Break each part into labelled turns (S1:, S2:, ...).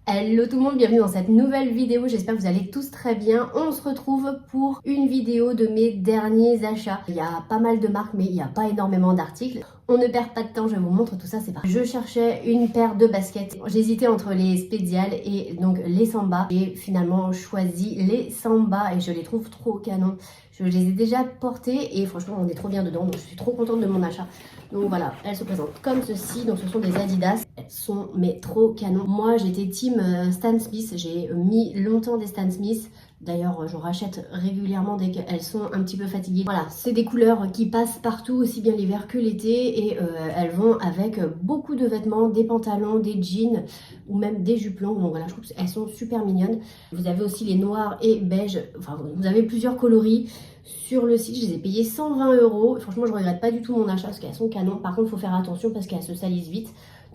S1: Hello tout le monde, bienvenue dans cette nouvelle vidéo, j'espère que vous allez tous très bien. On se retrouve pour une vidéo de mes derniers achats. Il y a pas mal de marques mais il n'y a pas énormément d'articles. On ne perd pas de temps, je vous montre tout ça, c'est parti. Je cherchais une paire de baskets. J'hésitais entre les Spezial et donc les Samba. J'ai finalement choisi les Samba et je les trouve trop canon. Je les ai déjà portées et franchement on est trop bien dedans, donc je suis trop contente de mon achat. Donc voilà, elles se présentent comme ceci, donc ce sont des Adidas. Elles sont mais trop canon. Moi j'étais team Stan Smith, j'ai mis longtemps des Stan Smith. D'ailleurs, je rachète régulièrement dès qu'elles sont un petit peu fatiguées. Voilà, c'est des couleurs qui passent partout, aussi bien l'hiver que l'été. Et elles vont avec beaucoup de vêtements, des pantalons, des jeans ou même des jupes longues. Donc voilà, je trouve qu'elles sont super mignonnes. Vous avez aussi les noirs et beige. Enfin, vous avez plusieurs coloris. Sur le site, je les ai payées 120 €. Franchement, je regrette pas du tout mon achat parce qu'elles sont canon. Par contre, il faut faire attention parce qu'elles se salissent vite.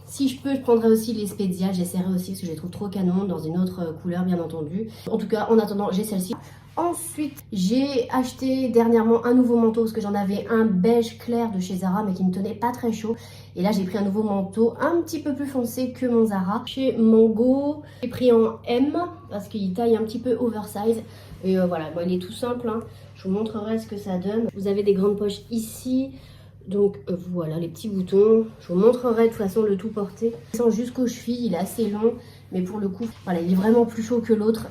S1: Si je peux, je prendrai aussi les Spezial, j'essaierai aussi parce que je les trouve trop canon dans une autre couleur bien entendu. En tout cas, en attendant, j'ai celle-ci. Ensuite, j'ai acheté dernièrement un nouveau manteau parce que j'en avais un beige clair de chez Zara mais qui me tenait pas très chaud. Et là, j'ai pris un nouveau manteau un petit peu plus foncé que mon Zara. Chez Mango, j'ai pris en M parce qu'il taille un petit peu oversize. Et voilà, bon, il est tout simple, hein. Je vous montrerai ce que ça donne. Vous avez des grandes poches ici. Donc voilà les petits boutons, je vous montrerai de toute façon le tout porté. Il descend jusqu'aux chevilles, il est assez long, mais pour le coup, voilà, il est vraiment plus chaud que l'autre.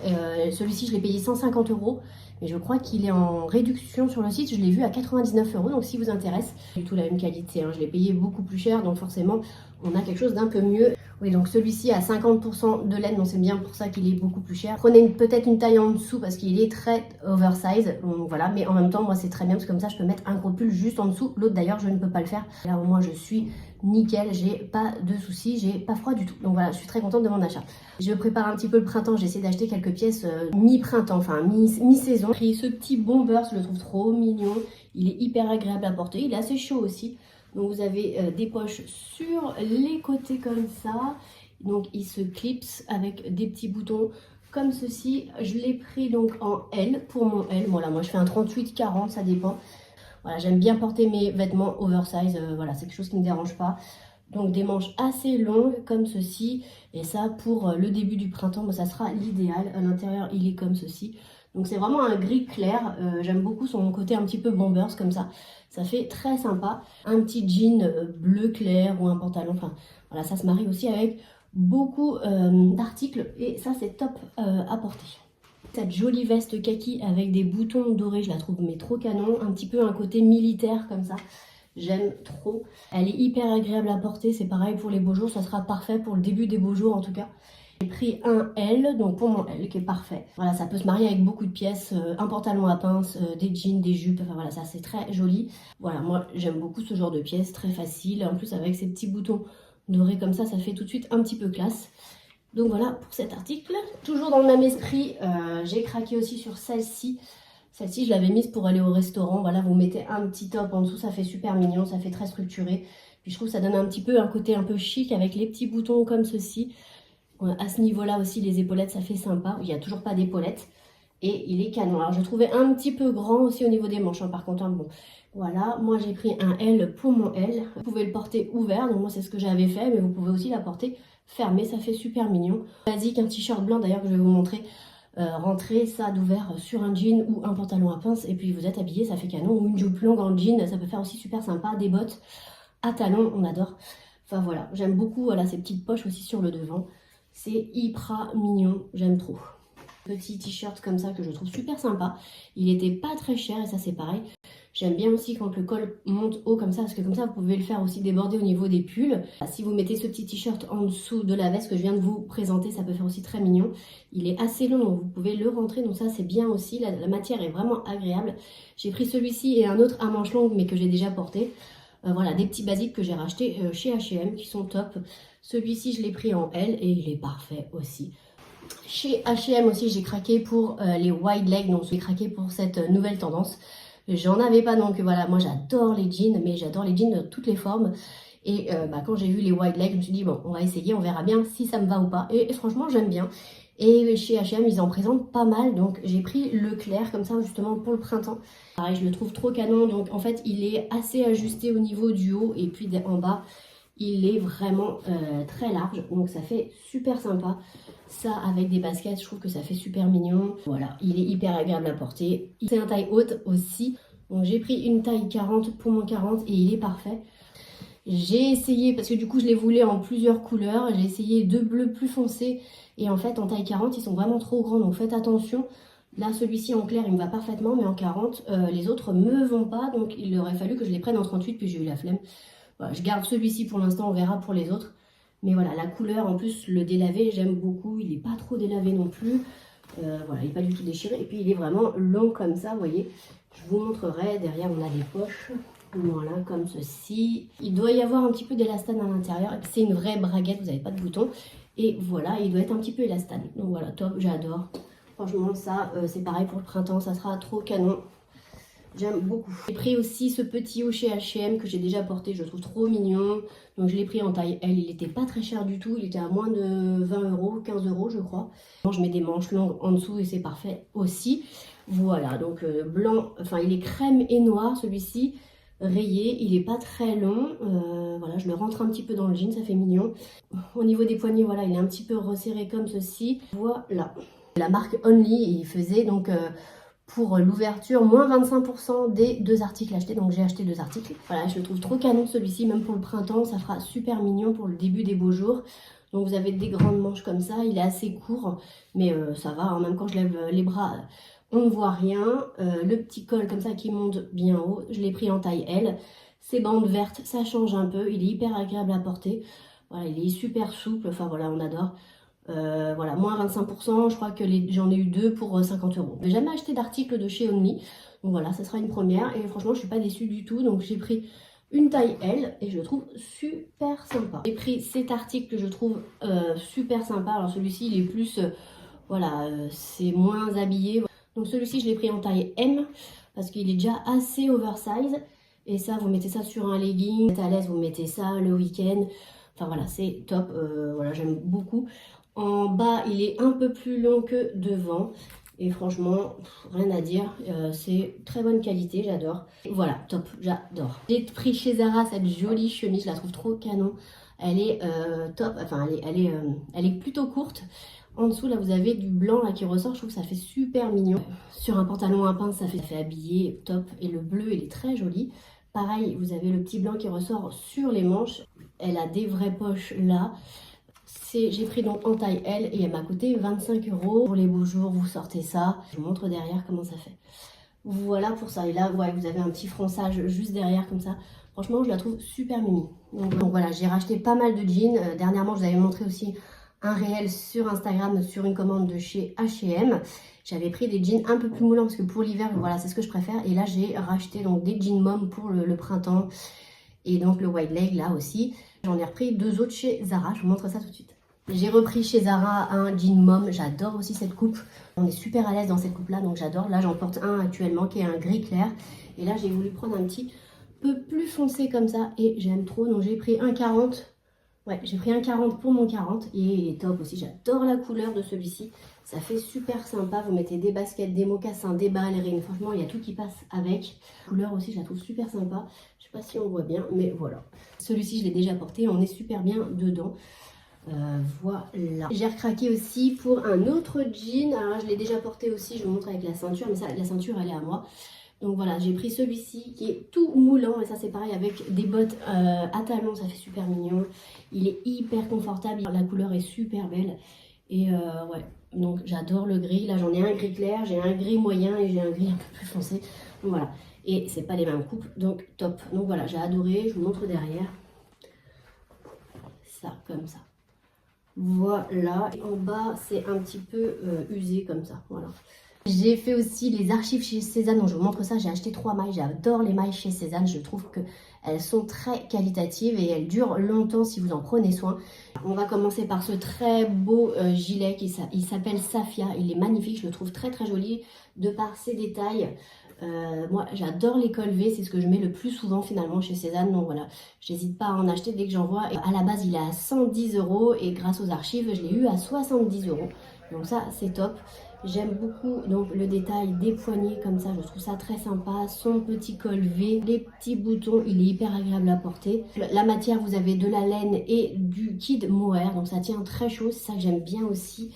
S1: Celui-ci, je l'ai payé 150 €, mais je crois qu'il est en réduction sur le site. Je l'ai vu à 99 €, donc si vous intéresse, du tout la même qualité, hein. Je l'ai payé beaucoup plus cher, donc forcément, on a quelque chose d'un peu mieux. Oui, donc celui-ci a 50% de laine, donc c'est bien pour ça qu'il est beaucoup plus cher. Prenez peut-être une taille en dessous parce qu'il est très oversize, donc voilà. Mais en même temps, moi c'est très bien parce que comme ça, je peux mettre un gros pull juste en dessous. L'autre d'ailleurs, je ne peux pas le faire. Là au moins, je suis nickel, j'ai pas de soucis, j'ai pas froid du tout. Donc voilà, je suis très contente de mon achat. Je prépare un petit peu le printemps, j'essaie d'acheter quelques pièces mi-printemps, enfin mi-saison. J'ai pris ce petit bomber, je le trouve trop mignon. Il est hyper agréable à porter, il est assez chaud aussi. Donc vous avez des poches sur les côtés comme ça. Donc il se clipse avec des petits boutons comme ceci. Je l'ai pris donc en L pour mon L. Voilà, moi je fais un 38-40, ça dépend. Voilà, j'aime bien porter mes vêtements oversize. Voilà, c'est quelque chose qui ne me dérange pas. Donc des manches assez longues comme ceci. Et ça pour le début du printemps, moi, ça sera l'idéal. À l'intérieur, il est comme ceci. Donc c'est vraiment un gris clair. J'aime beaucoup son côté un petit peu bombers comme ça. Ça fait très sympa. Un petit jean bleu clair ou un pantalon. Enfin voilà, ça se marie aussi avec beaucoup d'articles. Et ça c'est top à porter. Cette jolie veste kaki avec des boutons dorés, je la trouve mais trop canon. Un petit peu un côté militaire comme ça. J'aime trop. Elle est hyper agréable à porter. C'est pareil pour les beaux jours. Ça sera parfait pour le début des beaux jours en tout cas. J'ai pris un L, donc pour mon L qui est parfait. Voilà, ça peut se marier avec beaucoup de pièces. Un pantalon à pince, des jeans, des jupes. Enfin voilà, ça c'est très joli. Voilà, moi j'aime beaucoup ce genre de pièces. Très facile. En plus avec ces petits boutons dorés comme ça fait tout de suite un petit peu classe. Donc voilà pour cet article. Toujours dans le même esprit, j'ai craqué aussi sur celle-ci. Celle-ci, je l'avais mise pour aller au restaurant. Voilà, vous mettez un petit top en dessous, ça fait super mignon, ça fait très structuré. Puis je trouve que ça donne un petit peu un côté un peu chic avec les petits boutons comme ceci. À ce niveau-là aussi, les épaulettes, ça fait sympa. Il n'y a toujours pas d'épaulettes. Et il est canon. Alors, je trouvais un petit peu grand aussi au niveau des manches. Hein, par contre, hein, bon, voilà. Moi, j'ai pris un L pour mon L. Vous pouvez le porter ouvert. Donc, moi, c'est ce que j'avais fait. Mais vous pouvez aussi la porter fermée. Ça fait super mignon. Basique, un t-shirt blanc d'ailleurs que je vais vous montrer. Rentrer ça d'ouvert sur un jean ou un pantalon à pince. Et puis, vous êtes habillé, ça fait canon. Ou une jupe longue en jean. Ça peut faire aussi super sympa. Des bottes à talons, on adore. Enfin, voilà. J'aime beaucoup voilà, ces petites poches aussi sur le devant. C'est hyper mignon, j'aime trop. Petit t-shirt comme ça que je trouve super sympa. Il était pas très cher et ça c'est pareil. J'aime bien aussi quand le col monte haut comme ça parce que comme ça vous pouvez le faire aussi déborder au niveau des pulls. Si vous mettez ce petit t-shirt en dessous de la veste que je viens de vous présenter, ça peut faire aussi très mignon. Il est assez long donc vous pouvez le rentrer donc ça c'est bien aussi. La matière est vraiment agréable. J'ai pris celui-ci et un autre à manches longues mais que j'ai déjà porté. Voilà, des petits basiques que j'ai rachetés chez H&M qui sont top. Celui-ci, je l'ai pris en L et il est parfait aussi. Chez H&M aussi, j'ai craqué pour les wide legs. Donc, j'ai craqué pour cette nouvelle tendance. J'en avais pas, donc voilà, moi j'adore les jeans, mais j'adore les jeans de toutes les formes. Et quand j'ai vu les wide legs, je me suis dit, bon, on va essayer, on verra bien si ça me va ou pas. Et franchement, j'aime bien. Et chez H&M, ils en présentent pas mal. Donc, j'ai pris le clair, comme ça, justement, pour le printemps. Pareil, je le trouve trop canon. Donc, en fait, il est assez ajusté au niveau du haut. Et puis, en bas, il est vraiment très large, donc ça fait super sympa. Ça avec des baskets, je trouve que ça fait super mignon. Voilà, il est hyper agréable à porter. C'est un taille haute aussi, donc j'ai pris une taille 40 pour mon 40 et il est parfait. J'ai essayé, parce que du coup je les voulais en plusieurs couleurs, j'ai essayé deux bleus plus foncés et en fait en taille 40 ils sont vraiment trop grands, donc faites attention. Là celui-ci en clair il me va parfaitement, mais en 40 les autres me vont pas, donc il aurait fallu que je les prenne en 38, puis j'ai eu la flemme. Voilà, je garde celui-ci pour l'instant, on verra pour les autres. Mais voilà, la couleur, en plus, le délavé, j'aime beaucoup. Il n'est pas trop délavé non plus. Voilà, il n'est pas du tout déchiré. Et puis, il est vraiment long comme ça, vous voyez. Je vous montrerai. Derrière, on a des poches. Voilà, comme ceci. Il doit y avoir un petit peu d'élastane à l'intérieur. C'est une vraie braguette, vous n'avez pas de bouton. Et voilà, il doit être un petit peu élastane. Donc voilà, top, j'adore. Franchement, ça, c'est pareil pour le printemps. Ça sera trop canon. J'aime beaucoup. J'ai pris aussi ce petit haut chez H&M que j'ai déjà porté, je le trouve trop mignon. Donc je l'ai pris en taille L, il n'était pas très cher du tout, il était à moins de 20 €, 15 € je crois. Je mets des manches longues en dessous et c'est parfait aussi. Voilà, donc blanc, enfin il est crème et noir celui-ci, rayé, il n'est pas très long. Voilà, je le rentre un petit peu dans le jean, ça fait mignon. Au niveau des poignets, voilà, il est un petit peu resserré comme ceci. Voilà, la marque Only, il faisait donc... pour l'ouverture, moins 25% des 2 articles achetés. Donc j'ai acheté 2 articles. Voilà, je le trouve trop canon celui-ci, même pour le printemps. Ça fera super mignon pour le début des beaux jours. Donc vous avez des grandes manches comme ça. Il est assez court, mais ça va. Hein. Même quand je lève les bras, on ne voit rien. Le petit col comme ça qui monte bien haut. Je l'ai pris en taille L. Ces bandes vertes, ça change un peu. Il est hyper agréable à porter. Voilà, il est super souple. Enfin voilà, on adore. Voilà, moins 25%, je crois que j'en ai eu 2 pour 50 €. Je n'ai jamais acheté d'article de chez Only, donc voilà, ça sera une première et franchement je suis pas déçue du tout. Donc j'ai pris une taille L et je le trouve super sympa. J'ai pris cet article que je trouve super sympa. Alors celui-ci il est plus, voilà, c'est moins habillé. Donc celui-ci je l'ai pris en taille M parce qu'il est déjà assez oversize. Et ça, vous mettez ça sur un legging, vous êtes à l'aise, vous mettez ça le week-end. Enfin voilà, c'est top, voilà, j'aime beaucoup. En bas, il est un peu plus long que devant. Et franchement, rien à dire, c'est très bonne qualité, j'adore. Voilà, top, j'adore. J'ai pris chez Zara cette jolie chemise, je la trouve trop canon. Elle est top, enfin elle est plutôt courte. En dessous, là, vous avez du blanc là, qui ressort, je trouve que ça fait super mignon. Sur un pantalon à pince, ça fait habillé, top. Et le bleu, il est très joli. Pareil, vous avez le petit blanc qui ressort sur les manches. Elle a des vraies poches là. J'ai pris donc en taille L et elle m'a coûté 25 €. Pour les beaux jours, vous sortez ça. Je vous montre derrière comment ça fait. Voilà pour ça. Et là, ouais, vous avez un petit fronçage juste derrière comme ça. Franchement, je la trouve super mimi. Donc voilà, j'ai racheté pas mal de jeans. Dernièrement, je vous avais montré aussi un réel sur Instagram sur une commande de chez H&M. J'avais pris des jeans un peu plus moulants parce que pour l'hiver, voilà, c'est ce que je préfère. Et là, j'ai racheté donc des jeans mom pour le printemps. Et donc le wide leg là aussi. J'en ai repris 2 autres chez Zara. Je vous montre ça tout de suite. J'ai repris chez Zara un jean mom. J'adore aussi cette coupe. On est super à l'aise dans cette coupe là, donc j'adore. Là, j'en porte un actuellement qui est un gris clair. Et là, j'ai voulu prendre un petit peu plus foncé comme ça. Et j'aime trop. Donc j'ai pris un 40. Ouais, j'ai pris un 40 pour mon 40 et il est top aussi. J'adore la couleur de celui-ci. Ça fait super sympa. Vous mettez des baskets, des mocassins, des ballerines. Franchement, il y a tout qui passe avec. La couleur aussi, je la trouve super sympa. Je sais pas si on voit bien, mais voilà. Celui-ci, je l'ai déjà porté. On est super bien dedans. Voilà. J'ai recraqué aussi pour un autre jean. Alors là, je l'ai déjà porté aussi. Je vous montre avec la ceinture, mais ça, la ceinture, elle est à moi. Donc voilà, j'ai pris celui-ci qui est tout moulant et ça c'est pareil avec des bottes à talons, ça fait super mignon. Il est hyper confortable, la couleur est super belle et ouais, donc j'adore le gris. Là j'en ai un gris clair, j'ai un gris moyen et j'ai un gris un peu plus foncé. Donc voilà, et c'est pas les mêmes coupes, donc top. Donc voilà, j'ai adoré, je vous montre derrière. Ça, comme ça. Voilà, et en bas c'est un petit peu usé comme ça, voilà. J'ai fait aussi les archives chez Sézanne, donc je vous montre ça, j'ai acheté 3 mailles, j'adore les mailles chez Sézanne, je trouve qu'elles sont très qualitatives et elles durent longtemps si vous en prenez soin. On va commencer par ce très beau gilet il s'appelle Safia, il est magnifique, je le trouve très très joli de par ses détails. Moi j'adore les cols V, c'est ce que je mets le plus souvent finalement chez Cézanne, donc voilà, j'hésite pas à en acheter dès que j'en vois. Et à la base il est à 110 € et grâce aux archives je l'ai eu à 70 €, donc ça c'est top. J'aime beaucoup donc le détail des poignets comme ça, je trouve ça très sympa, son petit col V, les petits boutons, il est hyper agréable à porter. La matière, vous avez de la laine et du kid mohair, donc ça tient très chaud, c'est ça que j'aime bien aussi.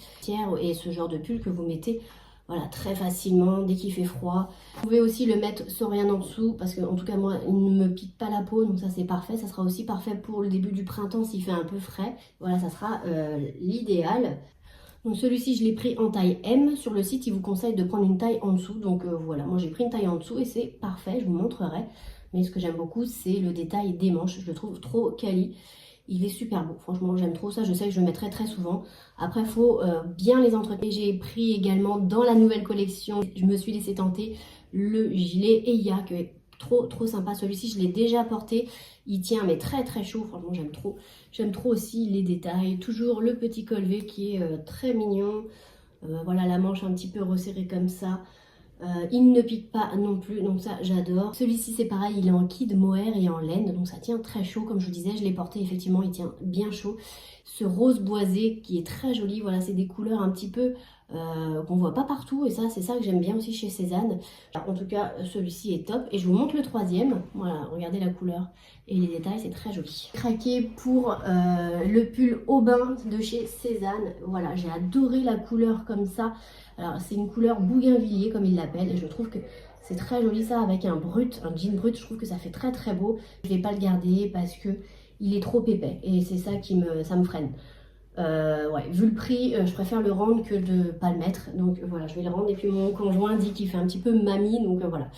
S1: Et ce genre de pull que vous mettez voilà, très facilement dès qu'il fait froid. Vous pouvez aussi le mettre sans rien en dessous parce que en tout cas moi il ne me pique pas la peau, donc ça c'est parfait. Ça sera aussi parfait pour le début du printemps s'il fait un peu frais. Voilà, ça sera l'idéal. Donc celui-ci je l'ai pris en taille M. Sur le site il vous conseille de prendre une taille en dessous, donc voilà, moi j'ai pris une taille en dessous et c'est parfait, je vous montrerai. Mais ce que j'aime beaucoup c'est le détail des manches, je le trouve trop quali. Il est super beau, franchement j'aime trop ça, je sais que je le mettrai très souvent. Après il faut bien les entretenir. J'ai pris également dans la nouvelle collection, je me suis laissé tenter le gilet Eya qui est trop sympa. Celui-ci je l'ai déjà porté, il tient mais très chaud, franchement j'aime trop. J'aime trop aussi les détails, toujours le petit col V qui est très mignon. Voilà la manche un petit peu resserrée comme ça. Il ne pique pas non plus, donc ça j'adore. Celui-ci c'est pareil, il est en kid mohair et en laine, donc ça tient très chaud. Comme je vous disais, je l'ai porté, effectivement il tient bien chaud. Ce rose boisé qui est très joli, voilà, c'est des couleurs un petit peu qu'on voit pas partout, et ça c'est ça que j'aime bien aussi chez Cézanne. En tout cas celui-ci est top, et je vous montre le troisième. Voilà, regardez la couleur et les détails, c'est très joli. Craqué pour le pull Aubin de chez Cézanne. Voilà, j'ai adoré la couleur comme ça. Alors c'est une couleur bougainvillier comme ils l'appellent, et je trouve que c'est très joli ça avec un brut, un jean brut. Je trouve que ça fait très beau. Je vais pas le garder parce que il est trop épais et c'est ça qui ça me freine. Ouais, vu le prix, je préfère le rendre que de pas le mettre. Donc voilà, je vais le rendre. Et puis mon conjoint dit qu'il fait un petit peu mamie, donc voilà.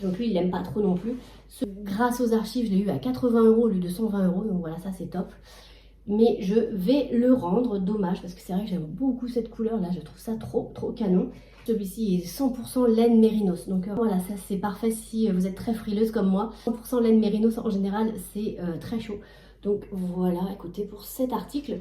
S1: Donc lui, il aime pas trop non plus. Grâce aux archives, je l'ai eu à 80 € au lieu de 120 €. Donc voilà, ça c'est top. Mais je vais le rendre, dommage, parce que c'est vrai que j'aime beaucoup cette couleur là, je trouve ça trop canon. Celui-ci est 100% laine mérinos, donc voilà, ça c'est parfait si vous êtes très frileuse comme moi. 100% laine mérinos en général c'est très chaud. Donc voilà, écoutez, pour cet article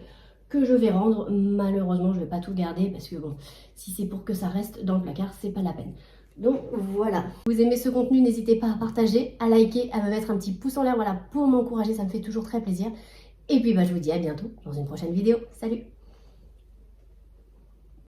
S1: que je vais rendre, malheureusement je vais pas tout garder parce que bon, si c'est pour que ça reste dans le placard, c'est pas la peine. Donc voilà, si vous aimez ce contenu, n'hésitez pas à partager, à liker, à me mettre un petit pouce en l'air, voilà, pour m'encourager, ça me fait toujours très plaisir. Et puis bah, je vous dis à bientôt dans une prochaine vidéo. Salut!